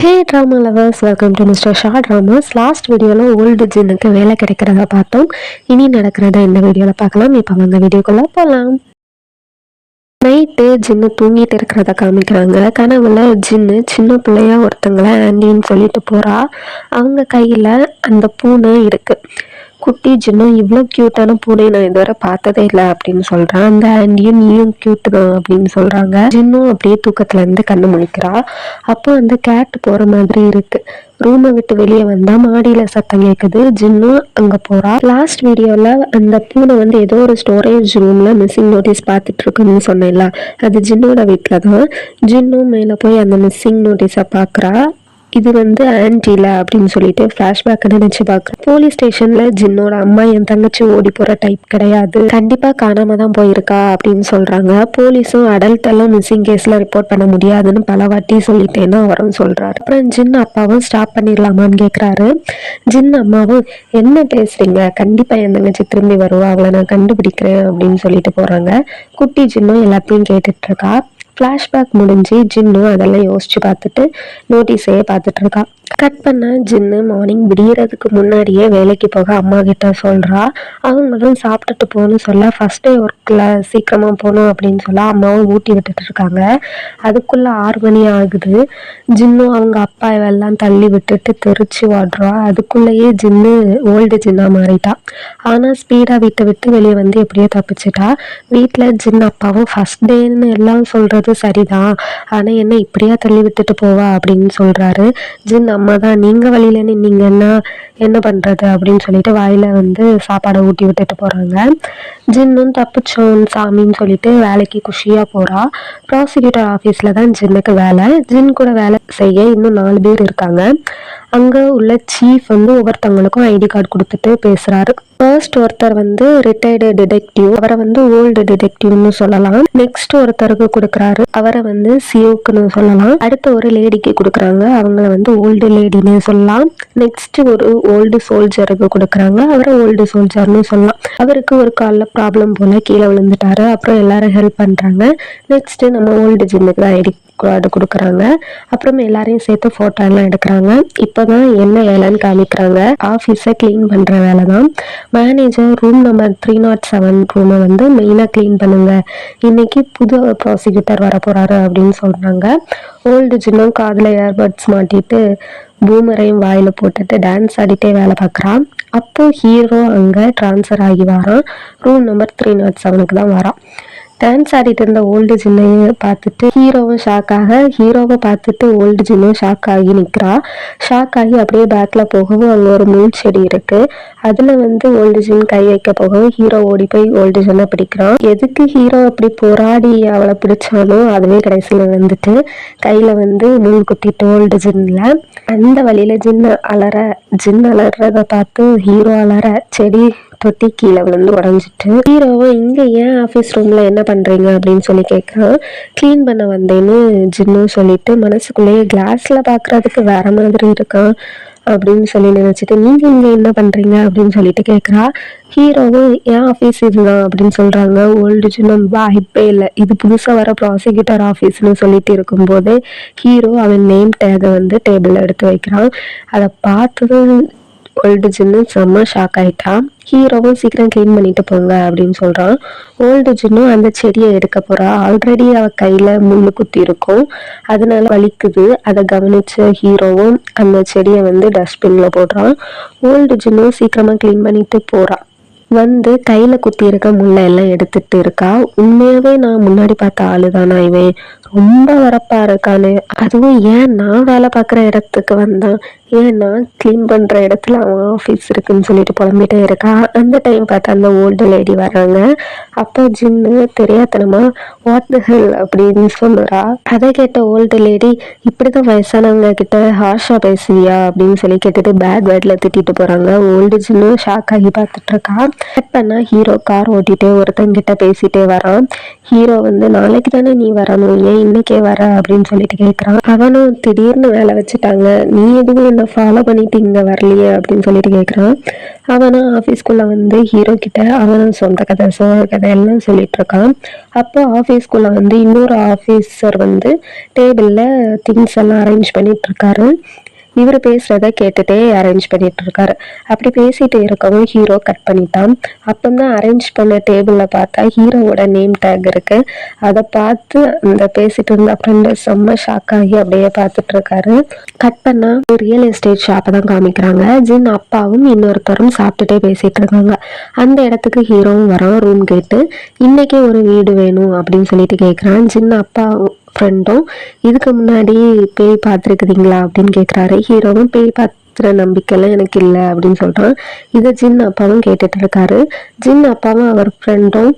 Hey drama lovers, welcome to mister short dramas. Last வீடியோவில் old ஜின்னுக்கு வேலை கிடைக்கிறத பார்த்தோம். இனி நடக்கிறத இந்த வீடியோவில் பார்க்கலாம். இப்போ அந்த வீடியோக்குள்ளே போகலாம். நைட்டு ஜின்னு தூங்கிட்டு இருக்கிறத காமிக்கிறாங்க. கனவுல ஜின்னு சின்ன பிள்ளையா ஒருத்தங்களை ஆண்டின்னு சொல்லிட்டு போகிறா. அவங்க கையில் அந்த பூனை இருக்குது. குட்டி ஜின்னு இவ்வளோ க்யூட்டான பூனை நான் இதுவரை பார்த்ததே இல்லை அப்படின்னு சொல்கிறான். அந்த ஆண்டியும் நீயும் க்யூட்டு தான் அப்படின்னு சொல்கிறாங்க. ஜின்னும் அப்படியே தூக்கத்துலேருந்து கண்ணு முழிக்கிறா. அப்போ அந்த கேட் போகிற மாதிரி இருக்குது. ரூமை விட்டு வெளியே வந்தா மாடியில சத்தம் கேட்குது. ஜின்னும் அங்க போறா. லாஸ்ட் வீடியோல அந்த பூனை ஏதோ ஒரு ஸ்டோரேஜ் ரூம்ல மிஸ்ஸிங் நோட்டீஸ் பார்த்துட்டு இருக்குன்னு சொன்னேன்ல, அது ஜின்னோட வீட்டில் தான். ஜின்னும் மேலே போய் அந்த மிஸ்ஸிங் நோட்டீஸை பார்க்குறா. இது ஆன்டில அப்படின்னு சொல்லிட்டு ஃப்ளாஷ்பேக் நினைச்சு பார்க்குறேன். போலீஸ் ஸ்டேஷன்ல ஜின்னோட அம்மா என் தங்கச்சி ஓடி போற டைப் கிடையாது, கண்டிப்பா காணாம தான் போயிருக்கா அப்படின்னு சொல்றாங்க. போலீஸும் அடல்ட் எல்லாம் மிஸ்ஸிங் கேஸ்ல ரிப்போர்ட் பண்ண முடியாதுன்னு பல வாட்டி சொல்லிட்டேன்னு அவரும் சொல்றாரு. அப்புறம் ஜின் அப்பாவும் ஸ்டாப் பண்ணிடலாமான்னு கேட்குறாரு. ஜின் அம்மாவும் என்ன பேசுறீங்க, கண்டிப்பா என் தங்கச்சி திரும்பி வருவா, அவளை நான் கண்டுபிடிக்கிறேன் அப்படின்னு சொல்லிட்டு போறாங்க. குட்டி ஜின்னும் எல்லாத்தையும் கேட்டுட்டு இருக்கா. ஃப்ளாஷ்பேக் முடிஞ்சு ஜின்னு அதெல்லாம் யோசிச்சு பார்த்துட்டு நோட்டீஸே பார்த்துட்டு இருக்கா. கட் பண்ண ஜின்னு மார்னிங் விடியறதுக்கு முன்னாடியே வேலைக்கு போக அம்மா கிட்ட சொல்றா. அவங்களும் சாப்பிட்டுட்டு போகணும்னு சொல்ல ஃபர்ஸ்ட் டே ஒர்க்கில் சீக்கிரமாக போகணும் அப்படின்னு சொல்ல அம்மாவும் ஊட்டி விட்டுட்டு இருக்காங்க. அதுக்குள்ள 6 மணி ஆகுது. ஜின்னும் அவங்க அப்பா எல்லாம் தள்ளி விட்டுட்டு தெரிச்சு ஓடுறா. அதுக்குள்ளேயே ஜின்னு ஓல்டு ஜின்னா மாறிட்டா. ஆனால் ஸ்பீடாக வீட்டை விட்டு வெளியே எப்படியோ தப்பிச்சிட்டா. வீட்டில் ஜின் அப்பாவும் ஃபர்ஸ்ட் டேன்னு எல்லாம் சொல்றது சரிதான், ஆனால் என்ன இப்படியா தள்ளி விட்டுட்டு போவா அப்படின்னு சொல்றாரு. ஜின் அம்மா தான் நீங்க வழியில நீங்க என்ன பண்றது அப்படின்னு சொல்லிட்டு வாயில சாப்பாடை ஊட்டி விட்டுட்டு போறாங்க. ஜின்னும் தப்பிச்சோம் சாமின்னு சொல்லிட்டு வேலைக்கு குஷியா போறா. ப்ராசிக்யூட்டர் ஆஃபீஸ்ல தான் ஜின்னுக்கு வேலை. ஜின் கூட வேலை செய்ய இன்னும் 4 பேர் இருக்காங்க. அங்க உள்ள சீஃப் ஒவ்வொருத்தவங்களுக்கும் ஐடி கார்டு கொடுத்துட்டு பேசுறாரு. ஃபர்ஸ்ட் ஒருத்தர் ரிட்டையர்டு டிடெக்டிவ், அவரை ஓல்டு டிடெக்டிவ்னு சொல்லலாம். நெக்ஸ்ட் ஒருத்தருக்கு கொடுக்குறாரு, அவரை சியோக்குன்னு சொல்லலாம். அடுத்த ஒரு லேடிக்கு கொடுக்குறாங்க, அவங்கள ஓல்டு லேடின்னு சொல்லலாம். நெக்ஸ்ட் ஒரு ஓல்டு சோல்ஜருக்கு கொடுக்குறாங்க, அவரை ஓல்டு சோல்ஜர்னு சொல்லலாம். அவருக்கு ஒரு காலில் ப்ராப்ளம் போல கீழே விழுந்துட்டாரு. அப்புறம் எல்லாரும் ஹெல்ப் பண்றாங்க. நெக்ஸ்ட் நம்ம ஓல்டு ஜின்னுக்கு தான் ஐடி கார்டு கொடுக்குறாங்க. அப்புறம் எல்லாரையும் சேர்த்து போட்டோ எல்லாம் எடுக்கிறாங்க. இப்போதான் என்ன வேலைன்னு காமிக்கிறாங்க. ஆஃபீஸை கிளீன் பண்ற வேலை தான். மேனேஜர் ரூம் நம்பர் 307 ரூமை மெயினாக க்ளீன் பண்ணுங்க, இன்னைக்கு புது ப்ராசிக்யூட்டர் வர போறாரு அப்படின்னு சொல்றாங்க. ஓல்டு ஜின்னும் காதில் ஏர்பட்ஸ் மாட்டிட்டு பூமரையும் வாயில போட்டுட்டு டான்ஸ் ஆடிட்டே வேலை பார்க்குறான். அப்போ ஹீரோ அங்கே ட்ரான்ஸ்ஃபர் ஆகி வரான். ரூம் நம்பர் 307க்கு தான் வரான். டான்ஸ் ஆடிட்டு இருந்த ஓல்டு ஜின்னையும் பார்த்துட்டு ஹீரோவும் ஹீரோவை பார்த்துட்டு ஓல்டு ஜின்னும் ஷாக் ஆகி நிற்கிறா. ஷாக் ஆகி அப்படியே பேக்ல போகவும் அங்கே ஒரு முள் செடி இருக்கு. அதுல ஓல்டு ஜின் கை வைக்க போகவும் ஹீரோ ஓடி போய் ஓல்டு ஜின்னை பிடிக்கிறான். எதுக்கு ஹீரோ அப்படி போராடி அவளை பிடிச்சாலும் அதுவே கடைசியில கையில முள் குத்திட்டு ஓல்டு ஜின்ல அந்த வழியில ஜின் அலறத பார்த்து ஹீரோ அலற செடி தொட்டி கீழே உடஞ்சிட்டு ஹீரோவை இங்க ஏன் ஆஃபீஸ் ரூம்ல என்ன பண்றீங்க அப்படின்னு சொல்லி கேட்குறான். கிளீன் பண்ண வந்தேன்னு ஜின்னும் சொல்லிட்டு மனசுக்குள்ளேயே கிளாஸ்ல பாக்குறதுக்கு வேற மாதிரி இருக்கான் அப்படின்னு சொல்லி நினைச்சிட்டு நீங்க இங்க என்ன பண்றீங்க அப்படின்னு சொல்லிட்டு கேட்குறா. ஹீரோவும் ஏன் ஆஃபீஸ் இதுதான் அப்படின்னு சொல்றாங்க. ஓல்டு ஜின்னும் வாய்ப்பே இல்லை, இது புதுசா வர ப்ராசிக்யூட்டர் ஆஃபீஸ்னு சொல்லிட்டு இருக்கும்போது ஹீரோ அவன் நேம் டேகை டேபிள்ல எடுத்து வைக்கிறான். அதை பார்த்தது ஓல்டு ஜின்னு செம்ம ஷாக் ஆயிட்டான். ஹீரோவும் சீக்கிரம் கிளீன் பண்ணிட்டு போங்க அப்படின்னு சொல்றான். ஓல்டு ஜின்னும் அந்த செடியை எடுக்க போறா. ஆல்ரெடி அவ கையில முள்ளு குத்தி இருக்கும், அதனால வலிக்குது. அதை கவனிச்ச ஹீரோவும் அந்த செடியை டஸ்ட்பின்ல போடுறான். ஓல்டு ஜின்னும் சீக்கிரமா கிளீன் பண்ணிட்டு போறா. கையில குத்தி இருக்க முள்ள எல்லாம் எடுத்துட்டு இருக்கா. உண்மையாவே நான் முன்னாடி பார்த்த ஆளுதானா இவன், ரொம்ப வரப்பா இருக்கானு. அதுவும் ஏன் நான் வேலை பார்க்குற இடத்துக்கு வந்தான், ஏன் நான் கிளீன் பண்ற இடத்துல அவன் ஆஃபீஸ் இருக்குன்னு சொல்லிட்டு புலம்பிட்டே இருக்கா. அந்த டைம் பார்த்து அந்த ஓல்டு லேடி வர்றாங்க. அப்போ ஜின்னு தெரியாதனமா வாட் தி ஹெல் அப்படின்னு சொல்லுறா. அதை கேட்ட ஓல்டு லேடி இப்படிதான் வயசானவங்க கிட்ட ஹார்ஷா பேசுவியா அப்படின்னு சொல்லி கேட்டுட்டு பேட் வேர்ட்ல திட்டிட்டு போறாங்க. ஓல்டு ஜின்னு ஷாக் ஆகி பார்த்துட்டு இருக்கா. கட் பண்ணா ஹீரோ கார் ஓட்டிட்டு ஒருத்தங்கிட்ட பேசிட்டே வரான். ஹீரோ நாளைக்கு தானே நீ வரணும், ஏன் இன்னைக்கே வர அப்படின்னு சொல்லிட்டு கேட்குறான். அவனும் திடீர்னு வேலை வச்சுட்டாங்க, நீ எதுவும் என்ன ஃபாலோ பண்ணிட்டு இங்கே வரலையே அப்படின்னு சொல்லிட்டு கேட்குறான். அவனும் ஆஃபீஸ்க்குள்ளே வந்து ஹீரோ கிட்ட அவனும் சொந்த கதை சோழ கதை எல்லாம் சொல்லிட்டு இருக்கான். அப்போ ஆஃபீஸ்க்குள்ளே வந்து இன்னொரு ஆஃபீஸர் வந்து டேபிளில் திங்ஸ் எல்லாம் அரேஞ்ச் பண்ணிட்டு இருக்காரு. இவர் பேசுறத கேட்டுட்டே அரேஞ்ச் பண்ணிட்டு இருக்காரு. அப்படி பேசிட்டு இருக்கவும் ஹீரோ கட் பண்ணிட்டான். அப்பந்தான் அரேஞ்ச் பண்ண டேபிள்ல பார்த்தா ஹீரோவோட நேம் டேக் இருக்கு. அதை பார்த்து அந்த பேசிட்டு இருந்த ஃப்ரெண்டு செம்ம ஷாக் ஆகி அப்படியே பார்த்துட்டு இருக்காரு. கட் பண்ணா ரியல் எஸ்டேட் ஷாப்பை தான் காமிக்கிறாங்க. ஜின் அப்பாவும் இன்னொருத்தரும் சாப்பிட்டுட்டே பேசிட்டு இருக்காங்க. அந்த இடத்துக்கு ஹீரோவும் வரான். ரூம் கேட்டு இன்னைக்கு ஒரு வீடு வேணும் அப்படின்னு சொல்லிட்டு கேட்குறான். ஜின் அப்பா ஃப்ரெண்டும் இதுக்கு முன்னாடி பேய் பார்த்துருக்குறீங்களா அப்படின்னு கேட்குறாரு. ஹீரோவும் பேய் பார்த்துற நம்பிக்கைலாம் எனக்கு இல்லை அப்படின்னு சொல்கிறான். இதை ஜின் அப்பாவும் கேட்டுட்டு இருக்காரு. ஜின் அப்பாவும் அவர் ஃப்ரெண்டும்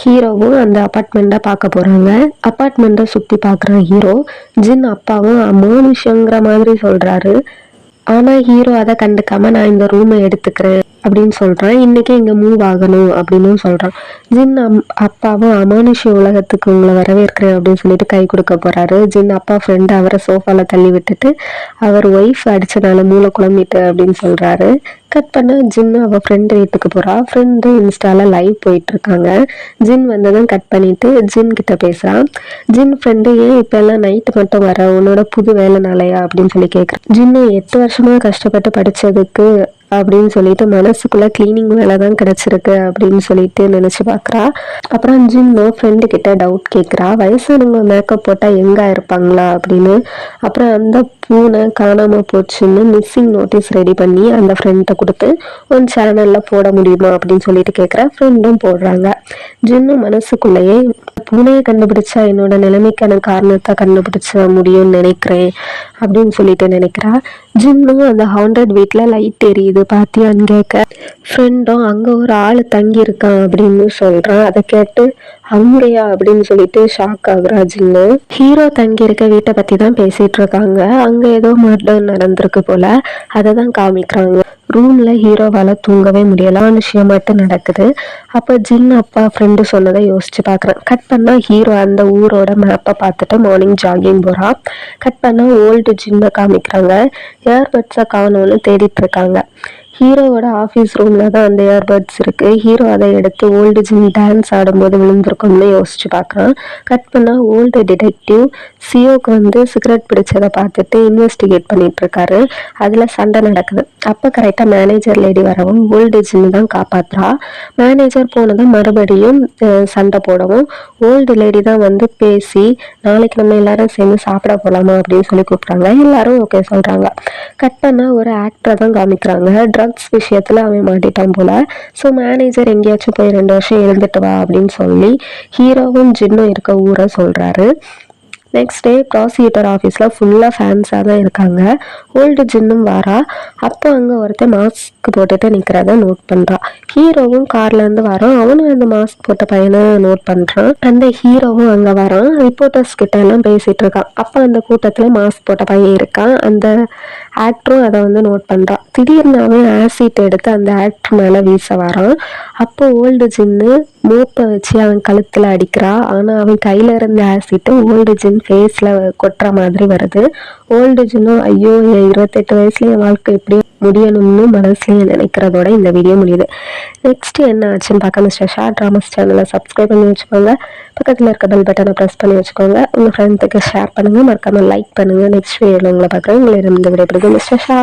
ஹீரோவும் அந்த அப்பார்ட்மெண்ட்டை பார்க்க போகிறாங்க. அப்பார்ட்மெண்ட்டை சுற்றி பார்க்குறான் ஹீரோ. ஜின் அப்பாவும் அமானுஷங்கிற மாதிரி சொல்கிறாரு. ஆனால் ஹீரோ அதை கண்டுக்காம நான் இந்த ரூமை எடுத்துக்கிறேன் அப்படின்னு சொல்கிறான். இன்றைக்கி இங்கே மூவ் ஆகணும் அப்படின்னு சொல்கிறான். ஜின் அப்பாவும் அமானுஷ்ய உலகத்துக்கு உங்களை வரவேற்கிறேன் அப்படின்னு சொல்லிட்டு கை கொடுக்க போகிறாரு. ஜின் அப்பா ஃப்ரெண்டு அவரை சோஃபாவில் தள்ளி விட்டுட்டு அவர் ஒய்ஃப் அடித்தனால மூளை குழம்பிட்டு அப்படின்னு சொல்கிறாரு. கட் பண்ண ஜின்னு அவள் ஃப்ரெண்டு வீட்டுக்கு போகிறா. ஃப்ரெண்டு இன்ஸ்டாவில் லைவ் போயிட்டுருக்காங்க. ஜின் வந்ததும் கட் பண்ணிவிட்டு ஜின் கிட்ட பேசுகிறான். ஜின் ஃப்ரெண்டு ஏன் இப்போ எல்லாம் நைட்டு மட்டும் வர, உன்னோட புது வேலைனாலையா அப்படின்னு சொல்லி கேட்குறான். ஜின்னு 8 வருஷமாக கஷ்டப்பட்டு படித்ததுக்கு அப்படின்னு சொல்லிட்டு மனசுக்குள்ள கிளீனிங் வேலை தான் கிடைச்சிருக்கு அப்படின்னு சொல்லிட்டு நினைச்சு பார்க்குறா. அப்புறம் ஜின்னோ ஃப்ரெண்டு கிட்ட டவுட் கேட்குறா, வயசானவங்க மேக்கப் போட்டால் எங்கே இருப்பாங்களா அப்படின்னு. அப்புறம் அந்த பூனை காணாமல் போச்சுன்னு மிஸ்ஸிங் நோட்டீஸ் ரெடி பண்ணி அந்த ஃப்ரெண்ட்டை கொடுத்து ஒரு சேனலில் போட முடியுமா அப்படின்னு சொல்லிட்டு கேட்குறா. ஃப்ரெண்டும் போடுறாங்க. ஜின்னும் மனசுக்குள்ளேயே பூனையை கண்டுபிடிச்சா என்னோட நிலைமைக்கான காரணத்தை கண்டுபிடிச்ச முடியும்னு நினைக்கிறேன் அப்படின்னு சொல்லிட்டு நினைக்கிறா. ஜின்னும் அந்த ஹாண்டட் வீட்டில் லைட் எரியுது பாத்தியான்னு கேட்க, ஃப்ரெண்டும் அங்கே ஒரு ஆள் தங்கியிருக்கான் அப்படின்னு சொல்கிறான். அதை கேட்டு அங்கேயா அப்படின்னு சொல்லிட்டு ஷாக் ஆகுறா ஜின்னு. ஹீரோ தங்கி இருக்க வீட்டை பற்றி தான் பேசிகிட்டு இருக்காங்க. அங்கே ஏதோ மர்டர் நடந்திருக்கு போல், அதை தான் காமிக்கிறாங்க. ரூமில் ஹீரோவால் தூங்கவே முடியல, விஷயம் மட்டும் நடக்குது. அப்போ ஜின் அப்பா ஃப்ரெண்டு சொன்னதை யோசிச்சு பார்க்குறேன். கட் பண்ணால் ஹீரோ அந்த ஊரோட மேப்பை பார்த்துட்டு மார்னிங் ஜாகிங் போகிறான். கட் பண்ணால் ஓல்டு ஜின்னை காமிக்கிறாங்க. ஏர்பட்ஸை காணோன்னு தேடிட்டு இருக்காங்க. ஹீரோவோட ஆஃபீஸ் ரூமில் தான் அந்த இயர்பட்ஸ் இருக்குது. ஹீரோ அதை எடுத்து ஓல்டு ஜின் டான்ஸ் ஆடும்போது விழுந்திருக்கும்னு யோசிச்சு பார்க்குறான். கட் பண்ணால் ஓல்டு டிடெக்டிவ் சியோக்கு வந்து சிகரெட் பிடிச்சதை பார்த்துட்டு இன்வெஸ்டிகேட் பண்ணிட்டு இருக்காரு. அதில் சண்டை நடக்குது. அப்போ கரெக்டாக மேனேஜர் லேடி வரவும் ஓல்டு ஜின்னு தான் காப்பாற்றுறா. மேனேஜர் போனதும் மறுபடியும் சண்டை போடவும் ஓல்டு லேடி தான் வந்து பேசி நாளைக்கு நம்ம எல்லாரும் சேர்ந்து சாப்பிட போகலாமா அப்படின்னு சொல்லி கூப்பிட்றாங்க. எல்லாரும் ஓகே சொல்கிறாங்க. கட் பண்ணால் ஒரு ஆக்டரை தான் காமிக்கிறாங்க. ட்ரக்ஸ் விஷயத்தில் அவன் மாட்டிட்டான் போல. ஸோ மேனேஜர் எங்கேயாச்சும் போய் 2 வருஷம் இருந்துட்டு வா அப்படின்னு சொல்லி ஹீரோவும் ஜின்னும் இருக்க ஊரை சொல்கிறாரு. நெக்ஸ்ட் டே ப்ராசிக்யூட்டர் ஆஃபீஸில் ஃபுல்லாக ஃபேன்ஸாக தான் இருக்காங்க. ஓல்டு ஜின்னும் வரா. அப்போ அங்கே ஒருத்தர் மாஸ்க் போட்டுட்டு நிற்கிறத நோட் பண்ணுறான். ஹீரோவும் கார்லேருந்து வரான். அவனும் அந்த மாஸ்க் போட்ட பையனை நோட் பண்ணுறான். அந்த ஹீரோவும் அங்கே வரான். ரிப்போர்ட்டர்ஸ் கிட்ட எல்லாம் பேசிகிட்டு இருக்கான். அப்போ அந்த கூட்டத்தில் மாஸ்க் போட்ட பையன் இருக்கான். அந்த ஆக்டரும் அதை வந்து நோட் பண்ணுறான். திடீர்னு அவன் ஆசிட் எடுத்து அந்த ஆக்டர் மேலே வீச வரான். அப்போ ஓல்டு ஜின்னு மூப்பை வச்சு அவன் கழுத்தில் அடிக்கிறா. ஆனால் அவன் கையில் இருந்த ஆசிட்டு ஓல்டு ஜின் ஃபேஸில் கொட்டுற மாதிரி வருது. ஓல்டு ஜின்னும் ஐயோ என் 28 வயசுல என் வாழ்க்கை எப்படி முடியணும்னு மனசுலேயே நினைக்கிறதோட இந்த வீடியோ முடியுது. நெக்ஸ்ட் என்ன ஆச்சுன்னு பார்க்க மிஸ்டர் ஷார்ட் ட்ராமாஸ் சேனலை சப்ஸ்கிரைப் பண்ணி வச்சுக்கோங்க. பக்கத்தில் இருக்க பெல் பட்டனை ப்ரெஸ் பண்ணி வச்சுக்கோங்க. உங்கள் ஃப்ரெண்ட்ஸுக்கு ஷேர் பண்ணுங்கள். மறக்காமல் லைக் பண்ணுங்கள். நெக்ஸ்ட் வீடியோவில் உங்களை பார்க்குறேன். உங்களை இந்த விடைபெறுது மிஸ்டர் ஷா.